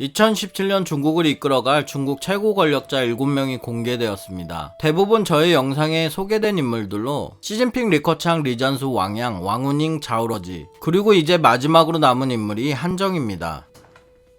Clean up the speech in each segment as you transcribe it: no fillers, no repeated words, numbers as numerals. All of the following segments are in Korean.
2017년 중국을 이끌어갈 중국 최고 권력자 7명이 공개되었습니다. 대부분 저의 영상에 소개된 인물들로 시진핑, 리커창, 리잔수, 왕양, 왕후닝, 자오러지, 그리고 이제 마지막으로 남은 인물이 한정입니다.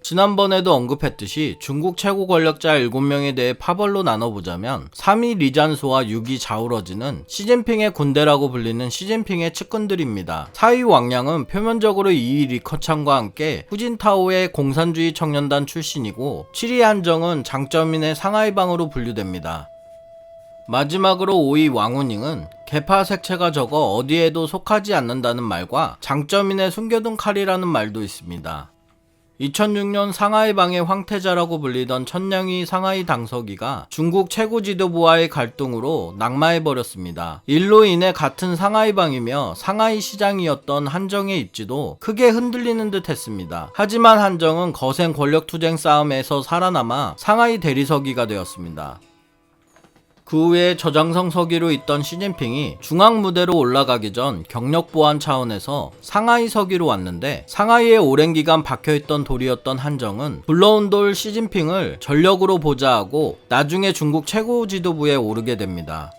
지난번에도 언급했듯이 중국 최고 권력자 7명에 대해 파벌로 나눠보자면 3위 리잔수와 6위 자오러지는 시진핑의 군대라고 불리는 시진핑의 측근들입니다. 4위 왕양은 표면적으로 2위 리커창과 함께 후진타오의 공산주의 청년단 출신이고 7위 한정은 장쩌민의 상하이방으로 분류됩니다. 마지막으로 5위 왕후닝은 계파 색채가 적어 어디에도 속하지 않는다는 말과 장쩌민의 숨겨둔 칼이라는 말도 있습니다. 2006년 상하이방의 황태자라고 불리던 천냥위 상하이 당서기가 중국 최고 지도부와의 갈등으로 낙마해버렸습니다. 일로 인해 같은 상하이방이며 상하이 시장이었던 한정의 입지도 크게 흔들리는 듯 했습니다. 하지만 한정은 거센 권력투쟁 싸움에서 살아남아 상하이 대리서기가 되었습니다. 그 후에 저장성 서기로 있던 시진핑이 중앙무대로 올라가기 전 경력 보완 차원에서 상하이 서기로 왔는데, 상하이에 오랜 기간 박혀있던 돌이었던 한정은 불러온 돌 시진핑을 전력으로 보좌하고 나중에 중국 최고 지도부에 오르게 됩니다.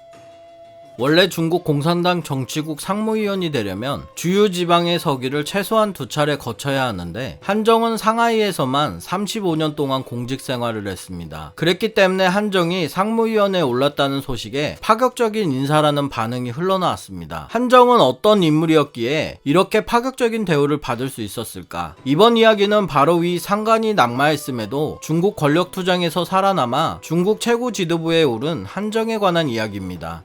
원래 중국 공산당 정치국 상무위원이 되려면 주요 지방의 서기를 최소한 2차례 거쳐야 하는데, 한정은 상하이에서만 35년 동안 공직 생활을 했습니다. 그랬기 때문에 한정이 상무위원에 올랐다는 소식에 파격적인 인사라는 반응이 흘러나왔습니다. 한정은 어떤 인물이었기에 이렇게 파격적인 대우를 받을 수 있었을까? 이번 이야기는 바로 위 상관이 낙마했음에도 중국 권력투쟁에서 살아남아 중국 최고 지도부에 오른 한정에 관한 이야기입니다.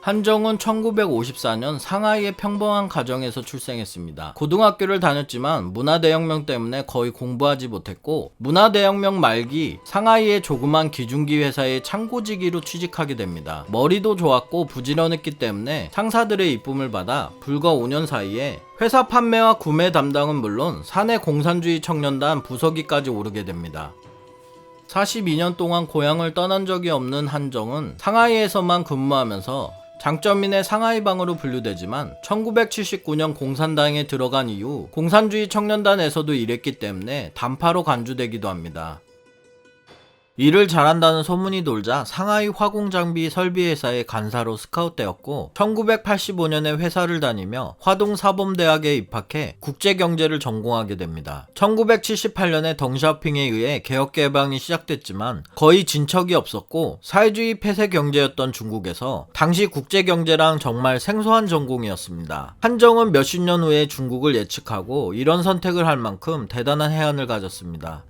한정은 1954년 상하이의 평범한 가정에서 출생했습니다. 고등학교를 다녔지만 문화대혁명 때문에 거의 공부하지 못했고, 문화대혁명 말기 상하이의 조그만 기중기 회사의 창고지기로 취직하게 됩니다. 머리도 좋았고 부지런했기 때문에 상사들의 이쁨을 받아 불과 5년 사이에 회사 판매와 구매 담당은 물론 사내 공산주의 청년단 부서기까지 오르게 됩니다. 42년 동안 고향을 떠난 적이 없는 한정은 상하이에서만 근무하면서 장쩌민의 상하이방으로 분류되지만 1979년 공산당에 들어간 이후 공산주의 청년단에서도 일했기 때문에 단파로 간주되기도 합니다. 일을 잘한다는 소문이 돌자 상하이 화공장비 설비회사의 간사로 스카웃되었고, 1985년에 회사를 다니며 화동사범대학에 입학해 국제경제를 전공하게 됩니다. 1978년에 덩샤오핑에 의해 개혁개방이 시작됐지만 거의 진척이 없었고, 사회주의 폐쇄 경제였던 중국에서 당시 국제경제랑 정말 생소한 전공이었습니다. 한정은 몇십 년 후에 중국을 예측하고 이런 선택을 할 만큼 대단한 해안을 가졌습니다.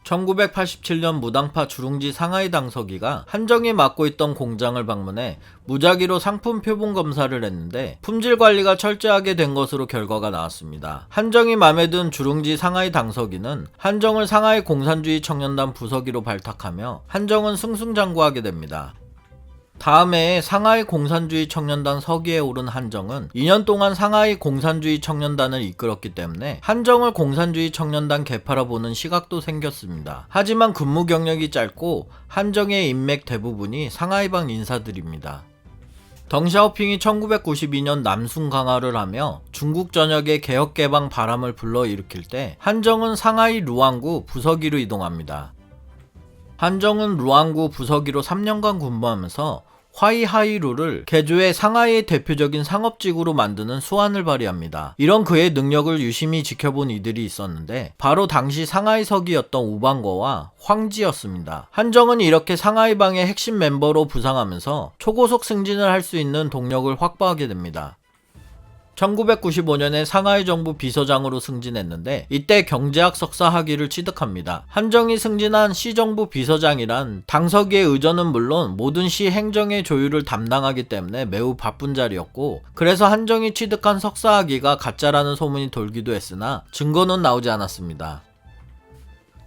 1987년 무당파 주룽지 상하이 당서기가 한정이 맡고 있던 공장을 방문해 무작위로 상품 표본 검사를 했는데 품질 관리가 철저하게 된 것으로 결과가 나왔습니다. 한정이 맘에 든 주룽지 상하이 당서기는 한정을 상하이 공산주의 청년단 부서기로 발탁하며 한정은 승승장구하게 됩니다. 다음 해에 상하이 공산주의 청년단 서기에 오른 한정은 2년 동안 상하이 공산주의 청년단을 이끌었기 때문에 한정을 공산주의 청년단 계파로 보는 시각도 생겼습니다. 하지만 근무 경력이 짧고 한정의 인맥 대부분이 상하이방 인사들입니다. 덩샤오핑이 1992년 남순 강화를 하며 중국 전역에 개혁개방 바람을 불러일으킬 때 한정은 상하이 루앙구 부서기로 이동합니다. 한정은 루앙구 부서기로 3년간 근무하면서 화이하이루를 개조해 상하이의 대표적인 상업지구로 만드는 수완을 발휘합니다. 이런 그의 능력을 유심히 지켜본 이들이 있었는데 바로 당시 상하이 서기였던 우방거와 황지였습니다. 한정은 이렇게 상하이방의 핵심 멤버로 부상하면서 초고속 승진을 할 수 있는 동력을 확보하게 됩니다. 1995년에 상하이 정부 비서장으로 승진했는데 이때 경제학 석사 학위를 취득합니다. 한정이 승진한 시정부 비서장이란 당서기의 의전은 물론 모든 시 행정의 조율을 담당하기 때문에 매우 바쁜 자리였고, 그래서 한정이 취득한 석사 학위가 가짜라는 소문이 돌기도 했으나 증거는 나오지 않았습니다.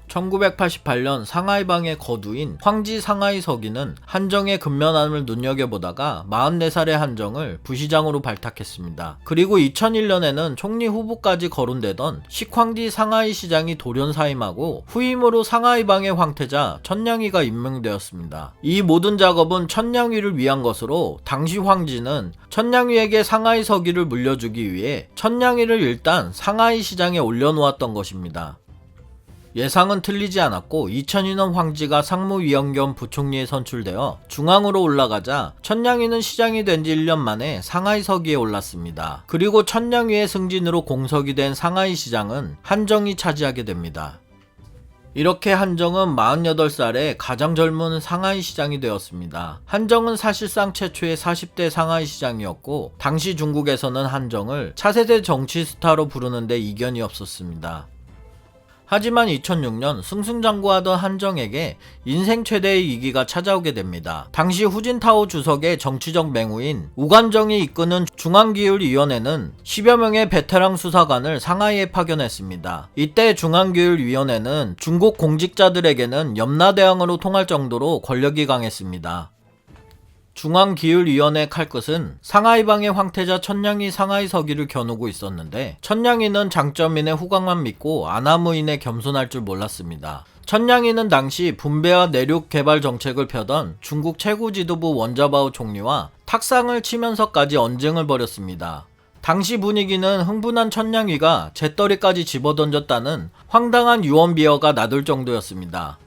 1988년 상하이방의 거두인 황지 상하이 서기는 한정의 근면함을 눈여겨보다가 44살의 한정을 부시장으로 발탁했습니다. 그리고 2001년에는 총리 후보까지 거론되던 식황지 상하이 시장이 돌연 사임하고 후임으로 상하이방의 황태자 천냥위가 임명되었습니다. 이 모든 작업은 천냥위를 위한 것으로 당시 황지는 천냥위에게 상하이 서기를 물려주기 위해 천냥위를 일단 상하이 시장에 올려놓았던 것입니다. 예상은 틀리지 않았고 2002년 황지가 상무위원 겸 부총리에 선출되어 중앙으로 올라가자 천냥이는 시장이 된 지 1년 만에 상하이 서기에 올랐습니다. 그리고 천냥이의 승진으로 공석이 된 상하이 시장은 한정이 차지하게 됩니다. 이렇게 한정은 48살에 가장 젊은 상하이 시장이 되었습니다. 한정은 사실상 최초의 40대 상하이 시장이었고 당시 중국에서는 한정을 차세대 정치 스타로 부르는데 이견이 없었습니다. 하지만 2006년 승승장구하던 한정에게 인생 최대의 위기가 찾아오게 됩니다. 당시 후진타오 주석의 정치적 맹우인 우관정이 이끄는 중앙기율위원회는 10여 명의 베테랑 수사관을 상하이에 파견했습니다. 이때 중앙기율위원회는 중국 공직자들에게는 염라대왕으로 통할 정도로 권력이 강했습니다. 중앙기율위원회 칼끝은 상하이방의 황태자 천냥이 상하이 서기를 겨누고 있었는데 천냥이는 장점인의 후광만 믿고 아나무인에 겸손할 줄 몰랐습니다. 천냥이는 당시 분배와 내륙 개발 정책을 펴던 중국 최고 지도부 원자바오 총리와 탁상을 치면서까지 언쟁을 벌였습니다. 당시 분위기는 흥분한 천냥이가 재떨이까지 집어던졌다는 황당한 유언비어가 나돌 정도였습니다.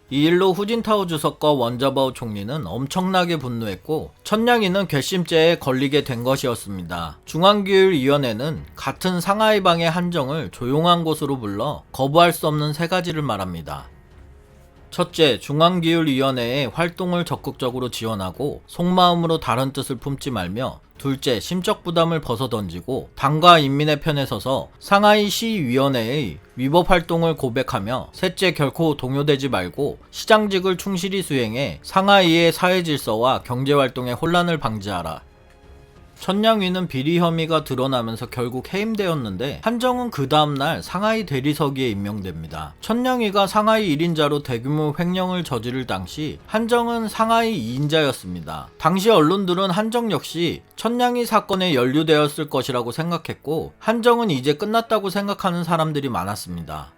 이 일로 후진타오 주석과 원자바오 총리는 엄청나게 분노했고 천냥이는 괘씸죄에 걸리게 된 것이었습니다. 중앙기율위원회는 같은 상하이방의 한정을 조용한 곳으로 불러 거부할 수 없는 세 가지를 말합니다. 첫째, 중앙기율위원회의 활동을 적극적으로 지원하고 속마음으로 다른 뜻을 품지 말며, 둘째, 심적 부담을 벗어던지고 당과 인민의 편에 서서 상하이 시위원회의 위법 활동을 고백하며, 셋째, 결코 동요되지 말고 시장직을 충실히 수행해 상하이의 사회 질서와 경제 활동의 혼란을 방지하라. 천냥이는 비리 혐의가 드러나면서 결국 해임되었는데 한정은 그 다음날 상하이 대리서기에 임명됩니다. 천냥이가 상하이 1인자로 대규모 횡령을 저지를 당시 한정은 상하이 2인자였습니다. 당시 언론들은 한정 역시 천냥이 사건에 연루되었을 것이라고 생각했고 한정은 이제 끝났다고 생각하는 사람들이 많았습니다.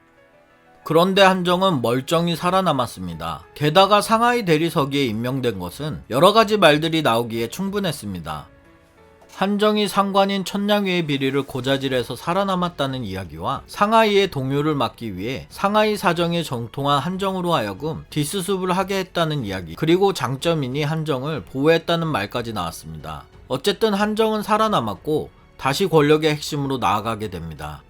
그런데 한정은 멀쩡히 살아남았습니다. 게다가 상하이 대리서기에 임명된 것은 여러가지 말들이 나오기에 충분했습니다. 한정이 상관인 천냥이의 비리를 고자질해서 살아남았다는 이야기와 상하이의 동요를 막기 위해 상하이 사정에 정통한 한정으로 하여금 뒷수습을 하게 했다는 이야기, 그리고 장점인이 한정을 보호했다는 말까지 나왔습니다. 어쨌든 한정은 살아남았고 다시 권력의 핵심으로 나아가게 됩니다.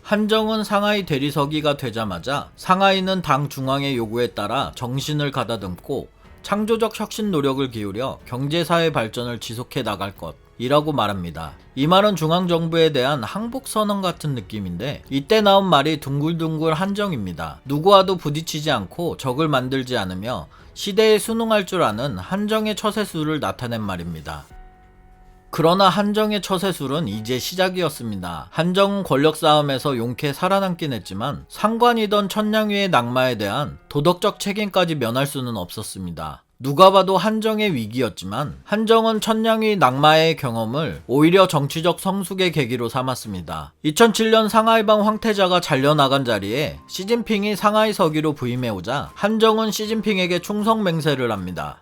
한정은 상하이 대리서기가 되자마자 상하이는 당 중앙의 요구에 따라 정신을 가다듬고 창조적 혁신 노력을 기울여 경제사회 발전을 지속해 나갈 것이라고 말합니다. 이 말은 중앙정부에 대한 항복선언 같은 느낌인데 이때 나온 말이 둥글둥글 한정입니다. 누구와도 부딪히지 않고 적을 만들지 않으며 시대에 순응할 줄 아는 한정의 처세술을 나타낸 말입니다. 그러나 한정의 처세술은 이제 시작이었습니다. 한정은 권력 싸움에서 용케 살아남긴 했지만 상관이던 천냥위의 낙마에 대한 도덕적 책임까지 면할 수는 없었습니다. 누가 봐도 한정의 위기였지만 한정은 천냥위 낙마의 경험을 오히려 정치적 성숙의 계기로 삼았습니다. 2007년 상하이방 황태자가 잘려나간 자리에 시진핑이 상하이 서기로 부임해오자 한정은 시진핑에게 충성 맹세를 합니다.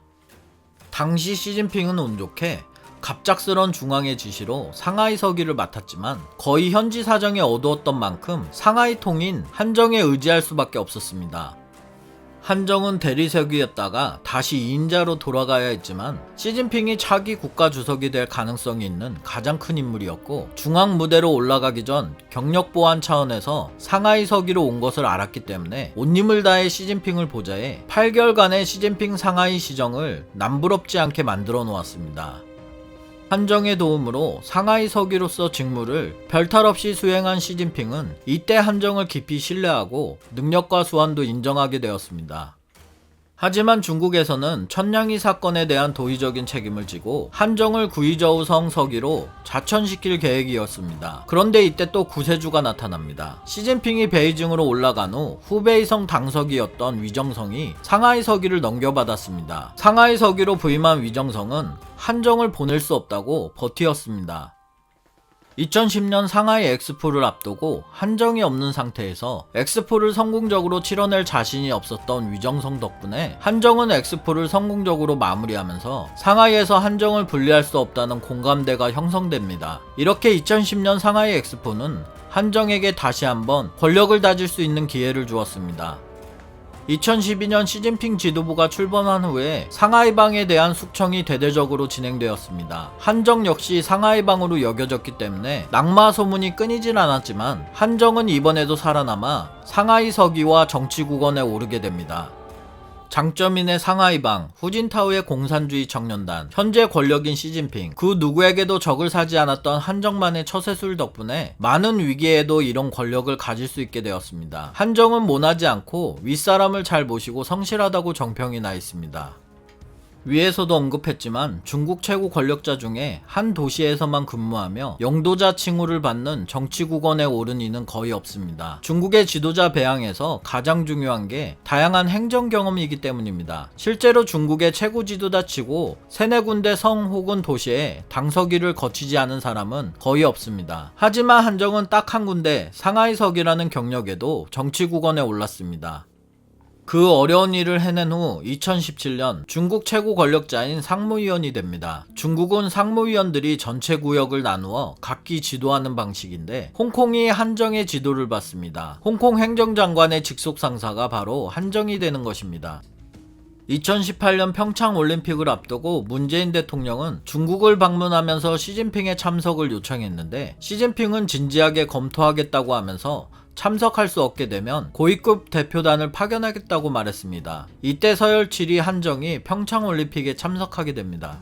당시 시진핑은 운 좋게 갑작스런 중앙의 지시로 상하이 서기를 맡았지만 거의 현지 사정에 어두웠던 만큼 상하이 통인 한정에 의지할 수밖에 없었습니다. 한정은 대리석이었다가 다시 2인자로 돌아가야 했지만 시진핑이 차기 국가주석이 될 가능성이 있는 가장 큰 인물이었고 중앙 무대로 올라가기 전 경력 보완 차원에서 상하이 서기로 온 것을 알았기 때문에 온 힘을 다해 시진핑을 보좌해 8개월간의 시진핑 상하이 시정을 남부럽지 않게 만들어 놓았습니다. 한정의 도움으로 상하이 서기로서 직무를 별탈 없이 수행한 시진핑은 이때 한정을 깊이 신뢰하고 능력과 수완도 인정하게 되었습니다. 하지만 중국에서는 천냥이 사건에 대한 도의적인 책임을 지고 한정을 구이저우성 서기로 좌천시킬 계획이었습니다. 그런데 이때 또 구세주가 나타납니다. 시진핑이 베이징으로 올라간 후 후베이성 당서기였던 위정성이 상하이 서기를 넘겨받았습니다. 상하이 서기로 부임한 위정성은 한정을 보낼 수 없다고 버티었습니다. 2010년 상하이 엑스포를 앞두고 한정이 없는 상태에서 엑스포를 성공적으로 치러낼 자신이 없었던 위정성 덕분에 한정은 엑스포를 성공적으로 마무리하면서 상하이에서 한정을 분리할 수 없다는 공감대가 형성됩니다. 이렇게 2010년 상하이 엑스포는 한정에게 다시 한번 권력을 다질 수 있는 기회를 주었습니다. 2012년 시진핑 지도부가 출범한 후에 상하이방에 대한 숙청이 대대적으로 진행되었습니다. 한정 역시 상하이방으로 여겨졌기 때문에 낙마 소문이 끊이질 않았지만 한정은 이번에도 살아남아 상하이 서기와 정치국원에 오르게 됩니다. 장점인의 상하이방, 후진타오의 공산주의 청년단, 현재 권력인 시진핑, 그 누구에게도 적을 사지 않았던 한정만의 처세술 덕분에 많은 위기에도 이런 권력을 가질 수 있게 되었습니다. 한정은 모나지 않고 윗사람을 잘 모시고 성실하다고 정평이 나 있습니다. 위에서도 언급했지만 중국 최고 권력자 중에 한 도시에서만 근무하며 영도자 칭호를 받는 정치국원에 오른 이는 거의 없습니다. 중국의 지도자 배양에서 가장 중요한 게 다양한 행정 경험이기 때문입니다. 실제로 중국의 최고 지도자 치고 세네 군데 성 혹은 도시에 당서기를 거치지 않은 사람은 거의 없습니다. 하지만 한정은 딱 한 군데 상하이석이라는 경력에도 정치국원에 올랐습니다. 그 어려운 일을 해낸 후 2017년 중국 최고 권력자인 상무위원이 됩니다. 중국은 상무위원들이 전체 구역을 나누어 각기 지도하는 방식인데 홍콩이 한정의 지도를 받습니다. 홍콩 행정장관의 직속 상사가 바로 한정이 되는 것입니다. 2018년 평창 올림픽을 앞두고 문재인 대통령은 중국을 방문하면서 시진핑의 참석을 요청했는데 시진핑은 진지하게 검토하겠다고 하면서 참석할 수 없게 되면 고위급 대표단을 파견하겠다고 말했습니다. 이때 서열 7위 한정이 평창 올림픽에 참석하게 됩니다.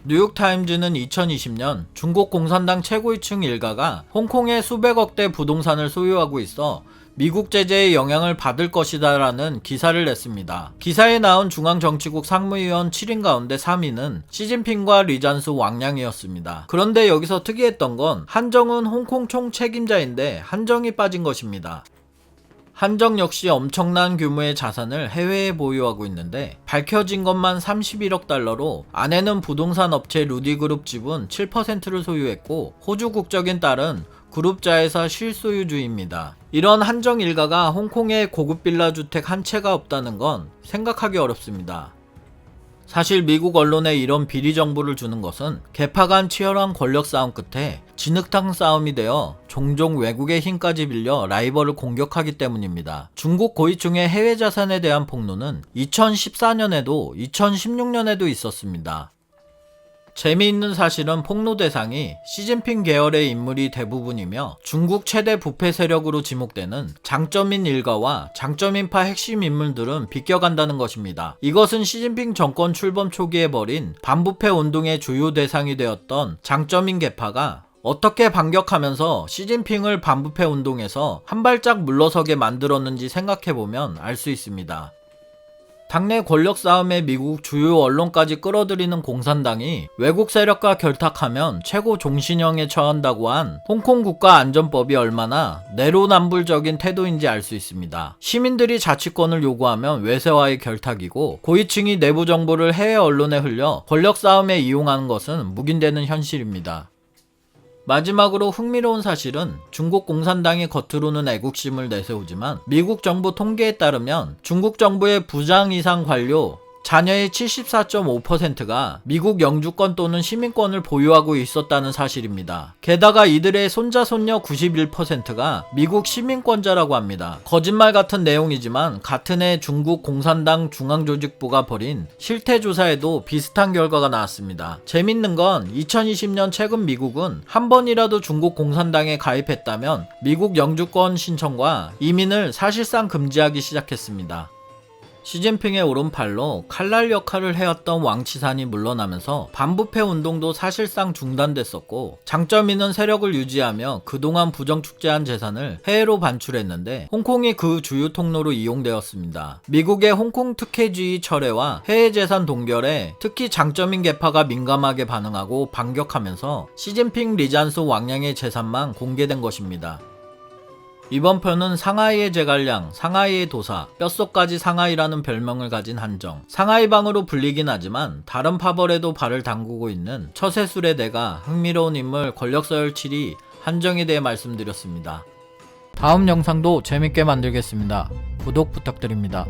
뉴욕타임즈는 2020년 중국 공산당 최고위층 일가가 홍콩에 수백억 대 부동산을 소유하고 있어 미국 제재의 영향을 받을 것이다 라는 기사를 냈습니다. 기사에 나온 중앙정치국 상무위원 7인 가운데 3위는 시진핑과 리잔수 왕양이었습니다. 그런데 여기서 특이했던 건 한정은 홍콩 총책임자인데 한정이 빠진 것입니다. 한정 역시 엄청난 규모의 자산을 해외에 보유하고 있는데 밝혀진 것만 31억 달러로 아내는 부동산 업체 루디그룹 지분 7%를 소유했고 호주 국적인 딸은 그룹자회사 실소유주입니다. 이런 한정 일가가 홍콩에 고급 빌라 주택 한 채가 없다는 건 생각하기 어렵습니다. 사실 미국 언론에 이런 비리 정보를 주는 것은 계파 간 치열한 권력 싸움 끝에 진흙탕 싸움이 되어 종종 외국의 힘까지 빌려 라이벌을 공격하기 때문입니다. 중국 고위층의 해외 자산에 대한 폭로는 2014년에도 2016년에도 있었습니다. 재미있는 사실은 폭로 대상이 시진핑 계열의 인물이 대부분이며 중국 최대 부패 세력으로 지목되는 장점인 일가와 장점인파 핵심 인물들은 비껴간다는 것입니다. 이것은 시진핑 정권 출범 초기에 벌인 반부패 운동의 주요 대상이 되었던 장점인 계파가 어떻게 반격하면서 시진핑을 반부패 운동에서 한 발짝 물러서게 만들었는지 생각해보면 알 수 있습니다. 당내 권력 싸움에 미국 주요 언론까지 끌어들이는 공산당이 외국 세력과 결탁하면 최고 종신형에 처한다고 한 홍콩 국가안전법이 얼마나 내로남불적인 태도인지 알 수 있습니다. 시민들이 자치권을 요구하면 외세와의 결탁이고 고위층이 내부 정보를 해외 언론에 흘려 권력 싸움에 이용하는 것은 묵인되는 현실입니다. 마지막으로 흥미로운 사실은 중국 공산당이 겉으로는 애국심을 내세우지만 미국 정부 통계에 따르면 중국 정부의 부장 이상 관료 자녀의 74.5%가 미국 영주권 또는 시민권을 보유하고 있었다는 사실입니다. 게다가 이들의 손자 손녀 91%가 미국 시민권자라고 합니다. 거짓말 같은 내용이지만 같은 해 중국 공산당 중앙조직부가 벌인 실태조사에도 비슷한 결과가 나왔습니다. 재밌는 건 2020년 최근 미국은 한 번이라도 중국 공산당에 가입했다면 미국 영주권 신청과 이민을 사실상 금지하기 시작했습니다. 시진핑의 오른팔로 칼날 역할을 해왔던 왕치산이 물러나면서 반부패 운동도 사실상 중단됐었고 장점인은 세력을 유지하며 그동안 부정축제한 재산을 해외로 반출했는데 홍콩이 그 주요 통로로 이용되었습니다. 미국의 홍콩 특혜주의 철회와 해외 재산 동결에 특히 장점인 계파가 민감하게 반응하고 반격하면서 시진핑 리잔수 왕양의 재산만 공개된 것입니다. 이번 편은 상하이의 제갈량, 상하이의 도사, 뼛속까지 상하이라는 별명을 가진 한정, 상하이방으로 불리긴 하지만 다른 파벌에도 발을 담그고 있는 처세술의 대가, 흥미로운 인물 권력서열 7위 한정에 대해 말씀드렸습니다. 다음 영상도 재밌게 만들겠습니다. 구독 부탁드립니다.